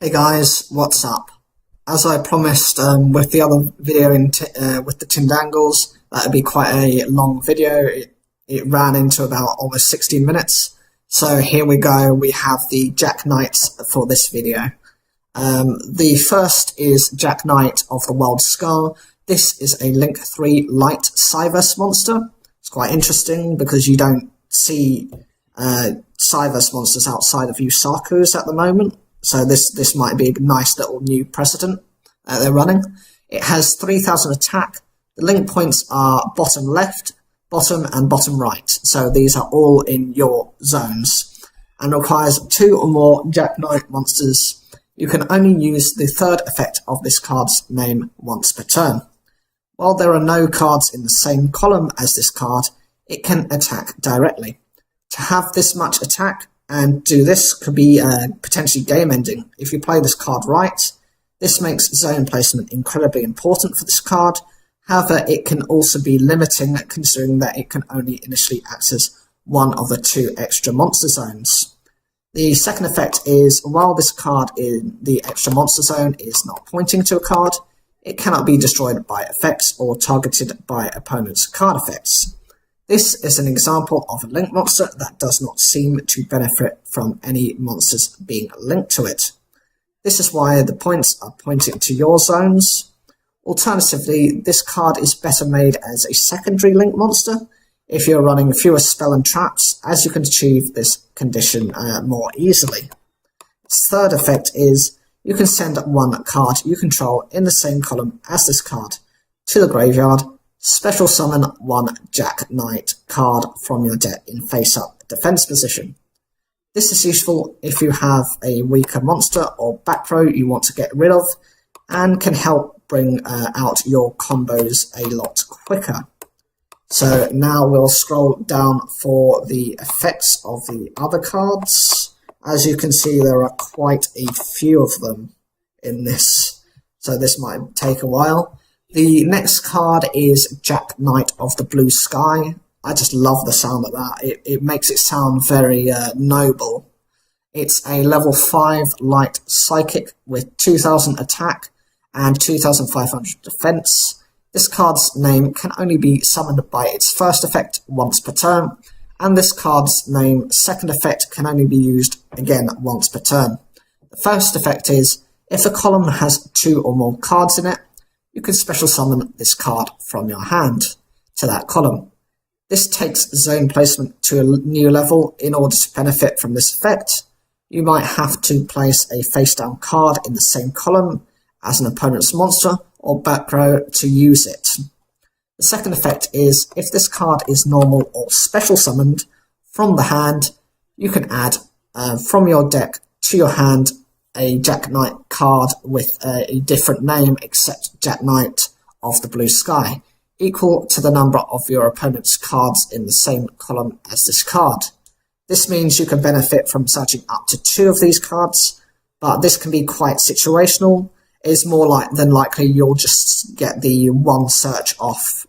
Hey guys, what's up? As I promised with the other video with the Tindangles, that would be quite a long video. It ran into about almost 16 minutes. So here we go, we have the Jack Knights for this video. The first is Jack Knight of the World Skull. This is a Link 3 light Cyverse monster. It's quite interesting because you don't see Cyverse monsters outside of Yusaku's at the moment. So this might be a nice little new precedent that they're running. It has 3000 attack. The link points are bottom left, bottom and bottom right. So these are all in your zones. And requires 2 or more Jack Knight monsters. You can only use the third effect of this card's name once per turn. While there are no cards in the same column as this card, it can attack directly. To have this much attack and do this could be potentially game-ending. If you play this card right, this makes zone placement incredibly important for this card. However, it can also be limiting considering that it can only initially access one of the 2 extra monster zones. The second effect is, while this card in the extra monster zone is not pointing to a card, it cannot be destroyed by effects or targeted by opponent's card effects. This is an example of a link monster that does not seem to benefit from any monsters being linked to it. This is why the points are pointing to your zones. Alternatively, this card is better made as a secondary link monster if you're running fewer spell and traps, as you can achieve this condition more easily. Its third effect is you can send one card you control in the same column as this card to the graveyard. Special summon one Jack Knight card from your deck in face-up defense position. This is useful if you have a weaker monster or back row you want to get rid of, and can help bring out your combos a lot quicker. So now we'll scroll down for the effects of the other cards. As you can see, there are quite a few of them in this, so this might take a while. The next card is Jack Knight of the Blue Sky. I just love the sound of that. It makes it sound very noble. It's a level 5 light psychic with 2000 attack and 2500 defense. This card's name can only be summoned by its first effect once per turn, and this card's name second effect can only be used again once per turn. The first effect is, if the column has 2 or more cards in it, you can special summon this card from your hand to that column. This takes zone placement to a new level. In order to benefit from this effect, you might have to place a face-down card in the same column as an opponent's monster or back row to use it. The second effect is, if this card is normal or special summoned from the hand, you can add from your deck to your hand a Jack Knight card with a different name except Jack Knight of the Blue Sky, equal to the number of your opponent's cards in the same column as this card. This means you can benefit from searching up to 2 of these cards, but this can be quite situational. It's more than likely you'll just get the one search off,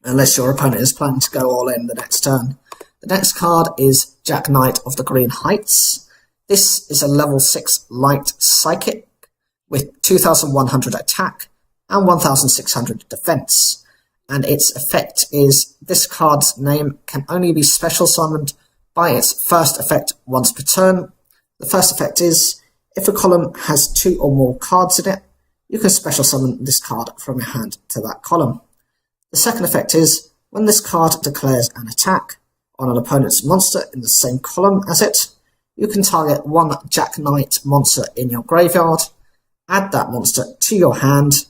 unless your opponent is planning to go all in the next turn. The next card is Jack Knight of the Green Heights. This is a level 6 light psychic with 2100 attack and 1600 defense. And its effect is, this card's name can only be special summoned by its first effect once per turn. The first effect is, if a column has 2 or more cards in it, you can special summon this card from your hand to that column. The second effect is, when this card declares an attack on an opponent's monster in the same column as it, you can target one Jack Knight monster in your graveyard, add that monster to your hand.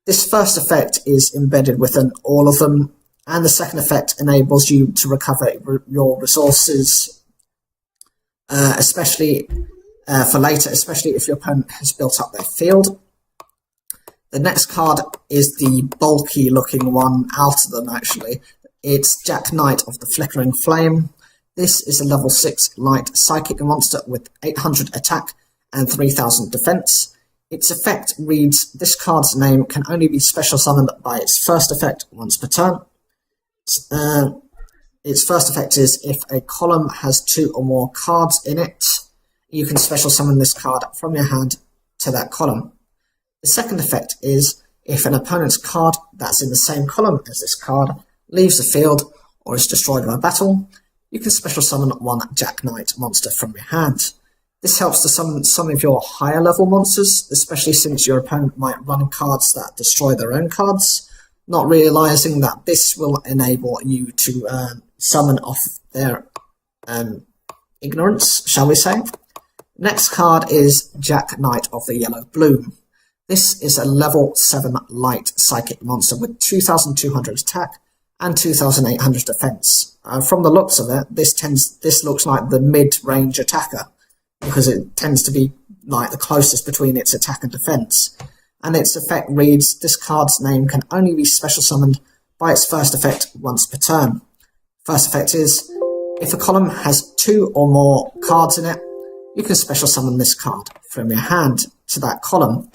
This first effect is embedded within all of them, and the second effect enables you to recover your resources, especially for later, especially if your opponent has built up their field. The next card is the bulky looking one out of them actually. It's Jack Knight of the Flickering Flame. This is a level 6 light psychic monster with 800 attack and 3000 defense. Its effect reads, this card's name can only be special summoned by its first effect once per turn. Its first effect is, if a column has 2 or more cards in it, you can special summon this card from your hand to that column. The second effect is if an opponent's card that's in the same column as this card leaves the field or is destroyed by battle, you can special summon one Jack Knight monster from your hand. This helps to summon some of your higher level monsters, especially since your opponent might run cards that destroy their own cards, not realizing that this will enable you to summon off their ignorance, shall we say. Next card is Jack Knight of the Yellow Bloom. This is a level 7 light psychic monster with 2200 attack and 2800 defense. From the looks of it, this looks like the mid-range attacker, because it tends to be like the closest between its attack and defense. And its effect reads, this card's name can only be special summoned by its first effect once per turn. First effect is, if a column has 2 or more cards in it, you can special summon this card from your hand to that column.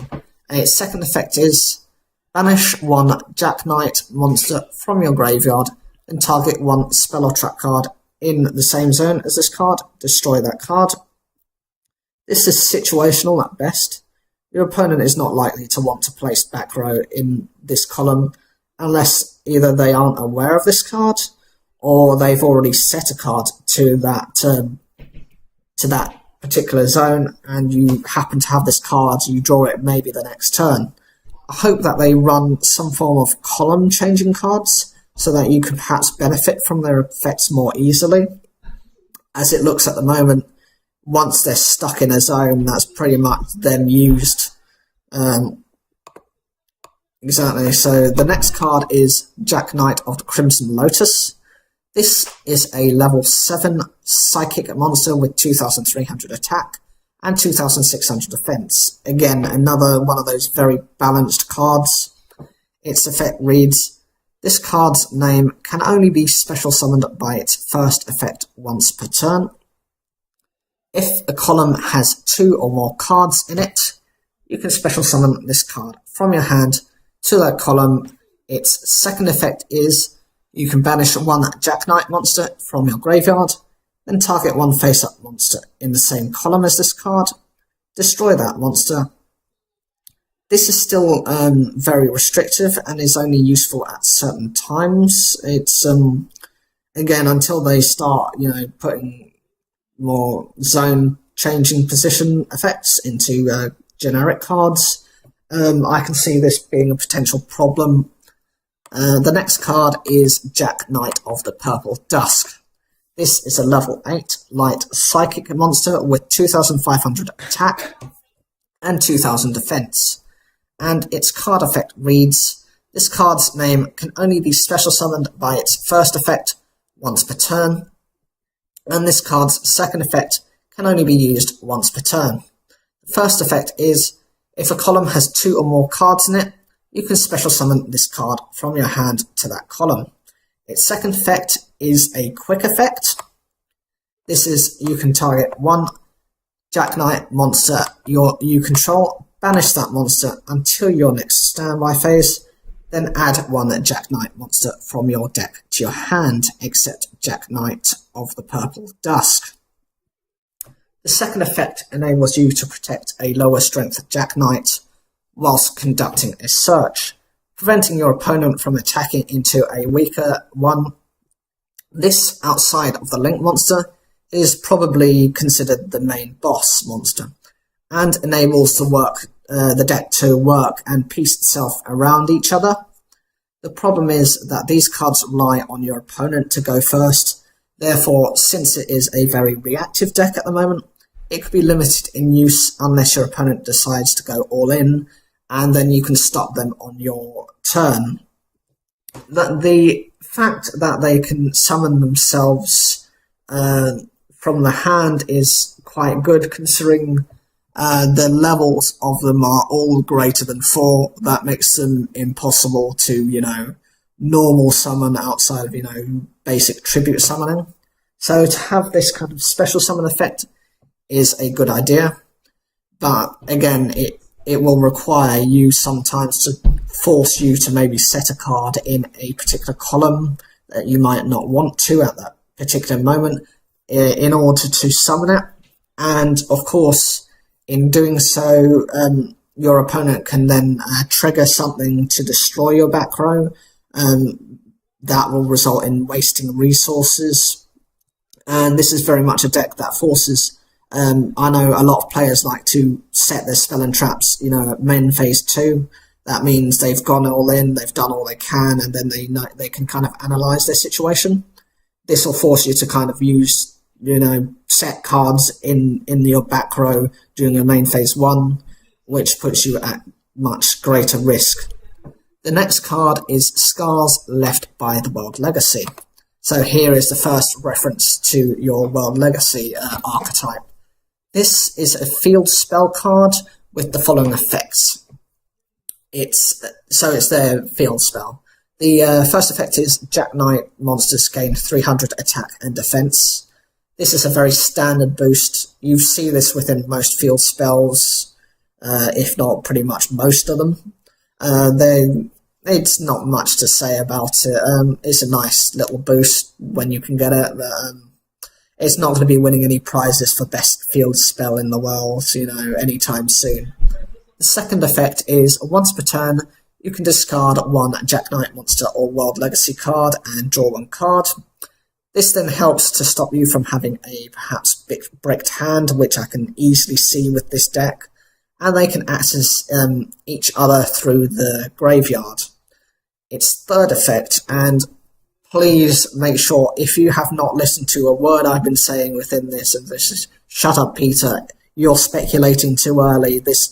And its second effect is, banish one Jack Knight monster from your graveyard and target one spell or trap card in the same zone as this card. Destroy that card. This is situational at best. Your opponent is not likely to want to place back row in this column unless either they aren't aware of this card or they've already set a card to that particular zone and you happen to have this card, you draw it maybe the next turn. I hope that they run some form of column changing cards so that you can perhaps benefit from their effects more easily. As it looks at the moment, once they're stuck in a zone, that's pretty much them used. Exactly. So the next card is Jack Knight of the Crimson Lotus. This is a level 7 psychic monster with 2300 attack and 2600 defense. Again, another one of those very balanced cards. Its effect reads, this card's name can only be special summoned by its first effect once per turn. If a column has 2 or more cards in it, you can special summon this card from your hand to that column. Its second effect is, you can banish one Jack Knight monster from your graveyard, then target one face-up monster in the same column as this card. Destroy that monster. This is still very restrictive and is only useful at certain times. It's again, until they start, putting more zone changing position effects into generic cards. I can see this being a potential problem. The next card is Jack Knight of the Purple Dusk. This is a level 8 light psychic monster with 2500 attack and 2000 defense. And its card effect reads, this card's name can only be special summoned by its first effect once per turn. And this card's second effect can only be used once per turn. The first effect is, if a column has 2 or more cards in it, you can special summon this card from your hand to that column. Its second effect is a quick effect. This is, you can target one Jack Knight monster you control, banish that monster until your next standby phase, then add one Jack Knight monster from your deck to your hand, except Jack Knight of the Purple Dusk. The second effect enables you to protect a lower strength Jack Knight whilst conducting a search, preventing your opponent from attacking into a weaker one. This, outside of the Link monster, is probably considered the main boss monster, and enables the deck to work and piece itself around each other. The problem is that these cards rely on your opponent to go first. Therefore, since it is a very reactive deck at the moment, it could be limited in use unless your opponent decides to go all in, and then you can stop them on your turn. The fact that they can summon themselves from the hand is quite good, considering the levels of them are all greater than 4. That makes them impossible to, normal summon outside of, basic tribute summoning. So to have this kind of special summon effect is a good idea. But again, it will require you sometimes to force you to maybe set a card in a particular column that you might not want to at that particular moment in order to summon it. And of course, in doing so, your opponent can then trigger something to destroy your back row. That will result in wasting resources. And this is very much a deck that forces, I know a lot of players like to set their spell and traps, at main phase 2. That means they've gone all in, they've done all they can, and then they can kind of analyze their situation. This will force you to kind of use, set cards in your back row during your main phase 1, which puts you at much greater risk. The next card is Scars Left by the World Legacy. So here is the first reference to your World Legacy archetype. This is a field spell card with the following effects. It's their field spell. The first effect is Jack Knight monsters gain 300 attack and defense. This is a very standard boost. You see this within most field spells, if not pretty much most of them. It's not much to say about it. It's a nice little boost when you can get it, but it's not going to be winning any prizes for best field spell in the world, anytime soon. The second effect is, once per turn, you can discard one Jack Knight monster or World Legacy card and draw one card. This then helps to stop you from having a perhaps bricked hand, which I can easily see with this deck, and they can access each other through the graveyard. Its third effect, and please make sure, if you have not listened to a word I've been saying within this, and this is, shut up Peter, you're speculating too early, these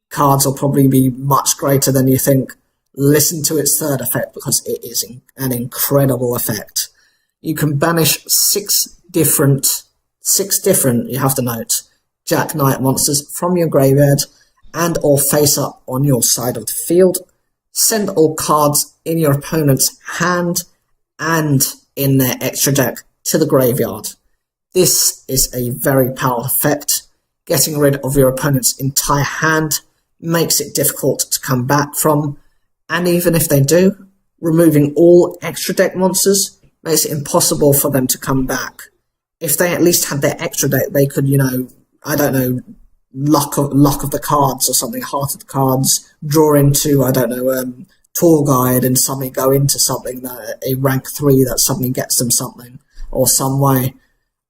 cards will probably be much greater than you think. Listen to its third effect, because it is an incredible effect. You can banish six different, you have to note, Jack Knight monsters from your graveyard and or face up on your side of the field. Send all cards in your opponent's hand and in their extra deck to the graveyard. This is a very powerful effect. Getting rid of your opponent's entire hand makes it difficult to come back from, and even if they do, removing all extra deck monsters makes it impossible for them to come back. If they at least had their extra deck, they could, luck of the cards or something, heart of the cards, draw into, tour guide, and suddenly go into something, that a rank 3 that suddenly gets them something, or some way.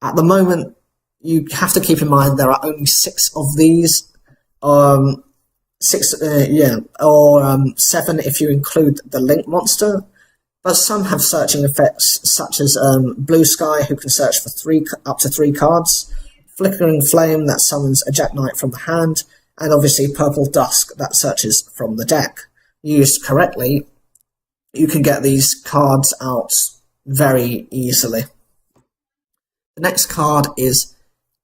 At the moment, you have to keep in mind there are only 6 of these, 7 if you include the Link monster, but some have searching effects, such as Blue Sky, who can search for up to 3 cards, Flickering Flame, that summons a Jack Knight from the hand, and obviously Purple Dusk, that searches from the deck. Used correctly, you can get these cards out very easily. The next card is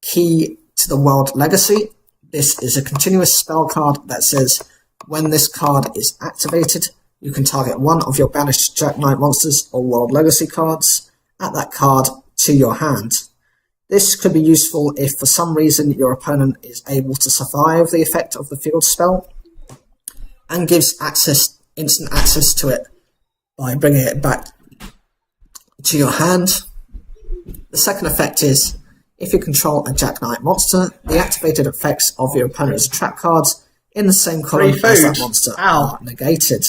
Key to the World Legacy. This is a continuous spell card that says, when this card is activated, you can target one of your banished Jack Knight monsters or World Legacy cards, add that card to your hand. This could be useful if for some reason your opponent is able to survive the effect of the field spell, and gives instant access to it by bringing it back to your hand. The second effect is, if you control a Jack Knight monster, the activated effects of your opponent's trap cards in the same column as that monster are negated.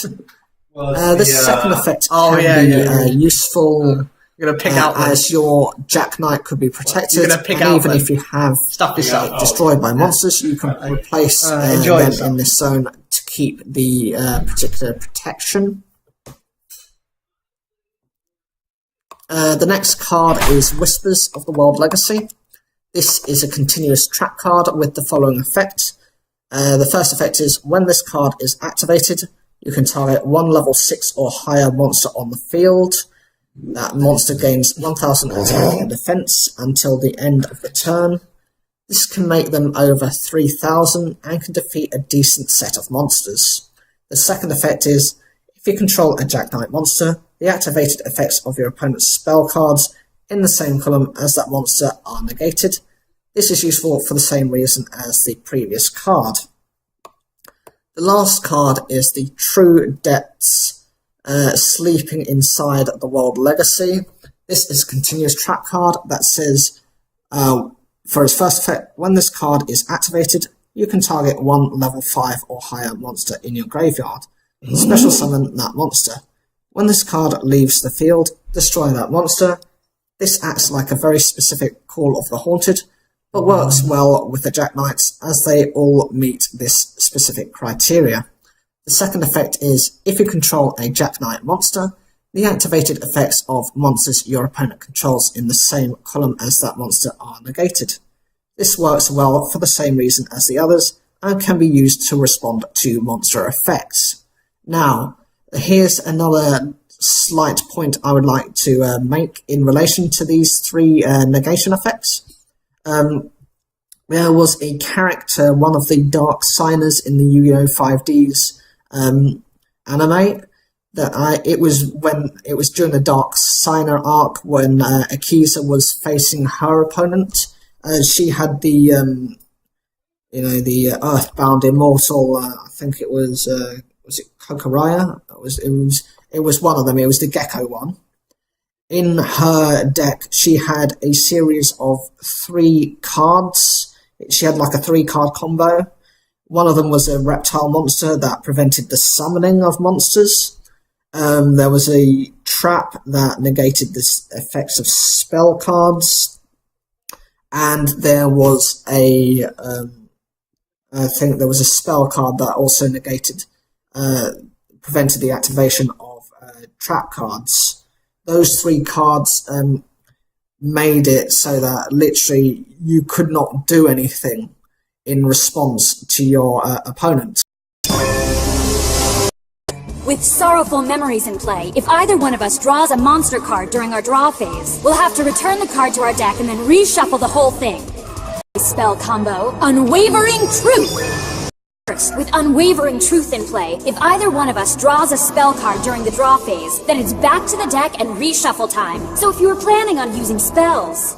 The second effect can be useful. You're gonna pick out as your Jack Knight could be protected, and even if you have destroyed by monsters, you can replace them in this zone to keep the particular protection. The next card is Whispers of the World Legacy. This is a continuous trap card with the following effect. The first effect is, when this card is activated, you can target one level 6 or higher monster on the field. That monster gains 1000 attack and defense until the end of the turn. This can make them over 3000 and can defeat a decent set of monsters. The second effect is, if you control a Jack Knight monster, the activated effects of your opponent's spell cards in the same column as that monster are negated. This is useful for the same reason as the previous card. The last card is the True Depths, Sleeping Inside the World Legacy. This is a continuous trap card that says, For its first effect, when this card is activated, you can target one level 5 or higher monster in your graveyard. Special summon that monster. When this card leaves the field, destroy that monster. This acts like a very specific Call of the Haunted, but works well with the Jack Knights as they all meet this specific criteria. The second effect is, if you control a Jack Knight monster, the activated effects of monsters your opponent controls in the same column as that monster are negated. This works well for the same reason as the others, and can be used to respond to monster effects. Now, here's another slight point I would like to make in relation to these three negation effects. There was a character, one of the Dark Signers in the Yu-Gi-Oh! 5D's anime, that it was during the Dark Signer arc when Akiza was facing her opponent. She had the the Earthbound Immortal. I think it was it Kokoraya? It was one of them. It was the Gecko one. In her deck, she had a series of 3 cards. She had like a 3-card combo. One of them was a reptile monster that prevented the summoning of monsters. There was a trap that negated the effects of spell cards. And there was I think there was a spell card that also prevented the activation of trap cards. Those 3 cards made it so that literally you could not do anything in response to your opponent. With sorrowful memories in play, if either one of us draws a monster card during our draw phase, we'll have to return the card to our deck and then reshuffle the whole thing. Spell combo, Unwavering Truth! First, with Unwavering Truth in play, if either one of us draws a spell card during the draw phase, then it's back to the deck and reshuffle time. So if you were planning on using spells,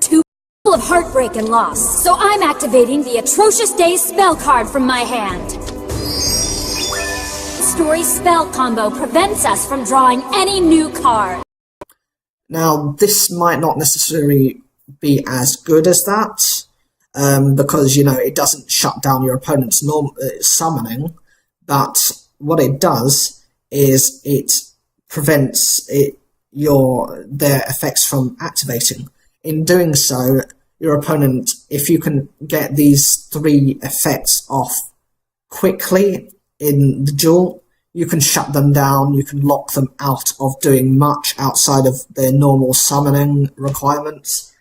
too full of heartbreak and loss, so I'm activating the Atrocious Days spell card from my hand. Story spell combo prevents us from drawing any new card. Now, this might not necessarily be as good as that, because, it doesn't shut down your opponent's summoning, but what it does is it prevents their effects from activating. In doing so, your opponent, if you can get these 3 effects off quickly in the duel, you can shut them down, you can lock them out of doing much outside of their normal summoning requirements.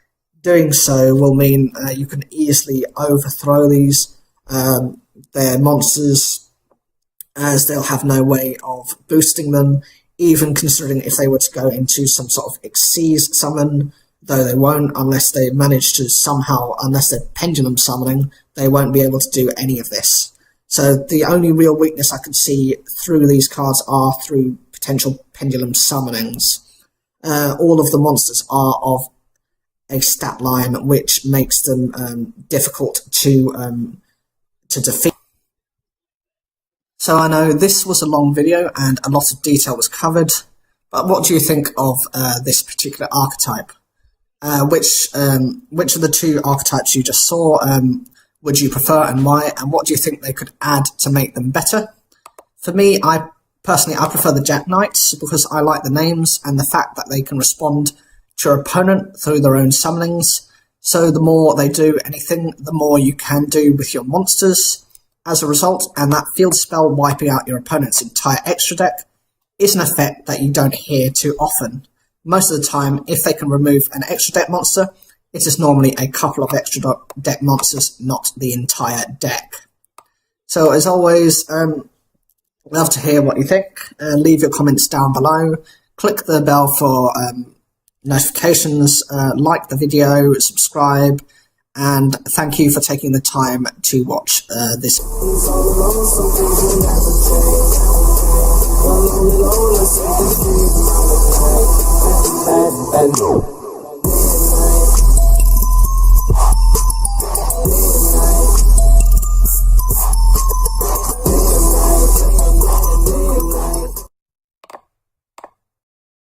Doing so will mean you can easily overthrow their monsters, as they'll have no way of boosting them, even considering if they were to go into some sort of Xyz summon, though they won't unless they manage to unless they're pendulum summoning, they won't be able to do any of this. So the only real weakness I can see through these cards are through potential pendulum summonings. All of the monsters are of a stat line which makes them difficult to defeat. So I know this was a long video and a lot of detail was covered, but what do you think of this particular archetype? Which of the 2 archetypes you just saw would you prefer and why, and what do you think they could add to make them better? For me, I prefer the Jack Knights because I like the names and the fact that they can respond to your opponent through their own summonings. So the more they do anything, the more you can do with your monsters as a result, and that field spell wiping out your opponent's entire extra deck is an effect that you don't hear too often. Most of the time, if they can remove an extra deck monster, it is normally a couple of extra deck monsters, not the entire deck. So as always, love to hear what you think. Leave your comments down below. Click the bell for notifications, like the video, subscribe, and thank you for taking the time to watch this.